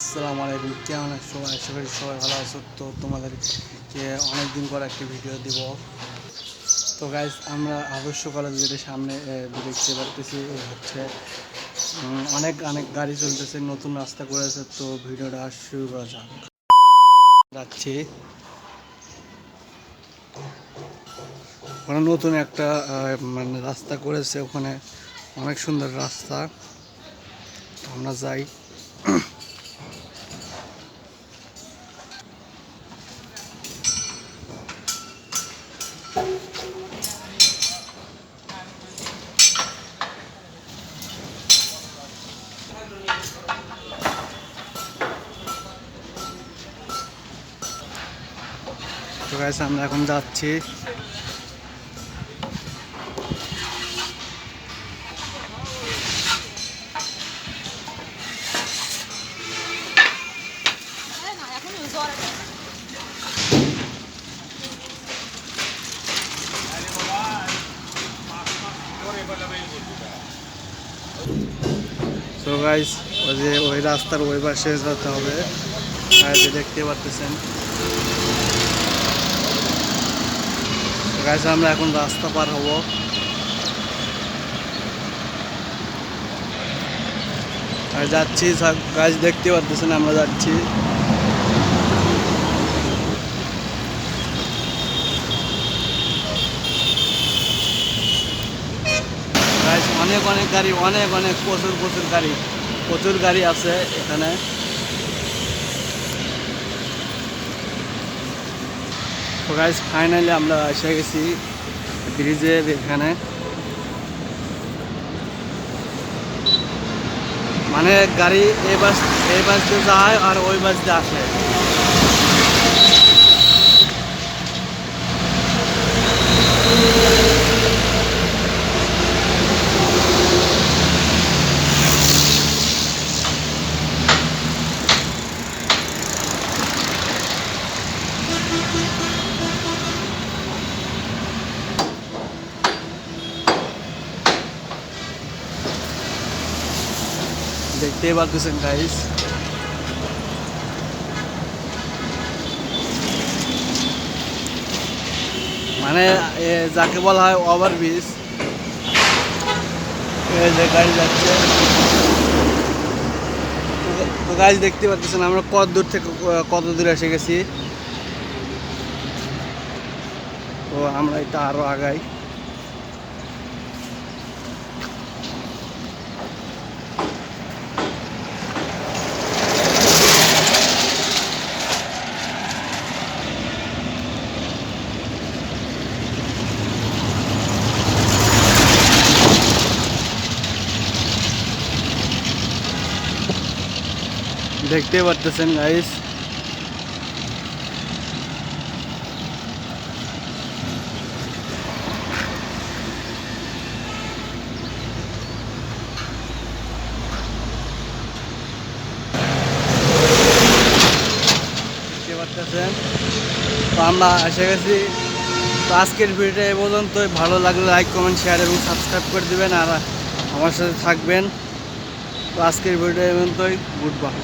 আসসালামু আলাইকুম, কেমন আছো সবাই? আশা করি সবাই ভালো আছো। তো তোমাদেরকে অনেকদিন পর একটি ভিডিও দিব। তো গাইজ, আমরা আদর্শ কলেজ গেটের সামনে দেখতে পারতেছি হচ্ছে অনেক অনেক গাড়ি চলতেছে, নতুন রাস্তা করেছে। তো ভিডিওটা শুরু করা যাক। যাচ্ছি ওখানে নতুন একটা মানে রাস্তা করেছে, ওখানে অনেক সুন্দর রাস্তা। আমরা যাই। তো গাইস, আমরা এখন যাচ্ছি। তো গাইস, ওই রাস্তার ওই পাশে যেতে হবে। দেখতে পারতেছেন গাইস, আমরা এখন রাস্তা পার হব। আর যাচ্ছি গাইস, দেখতে পারতেছেন আমরা যাচ্ছি। গাইস, অনেক অনেক গাড়ি, অনেক অনেক প্রচুর প্রচুর গাড়ি, প্রচুর গাড়ি আছে এখানে। তো গাইস, ফাইনালি আমরা এসে গেছি ব্রিজের এখানে। মানে গাড়ি এই বাস দিয়ে যায় আর ওই বাস দিয়ে আসে। দেখতেই পারতেছেন গাইস। মানে যাকে বলা হয় ওভারব্রিজ, যে গাড়ি যাচ্ছে। তো গাইস, দেখতে পাচ্ছেন আমরা কত দূর থেকে কত দূর এসে গেছি। তো আমরা এটা আরো আগাই। দেখতে পারতেছেন গাইস। দেখতে পারতেছেন, তো আমরা এসে গেছি। তো আজকের ভিডিওটা এ পর্যন্তই। ভালো লাগলে লাইক, কমেন্ট, শেয়ার এবং সাবস্ক্রাইব করে দিবেন আর আমার সাথে থাকবেন। তো আজকের ভিডিওটা এ পর্যন্তই। Good bye.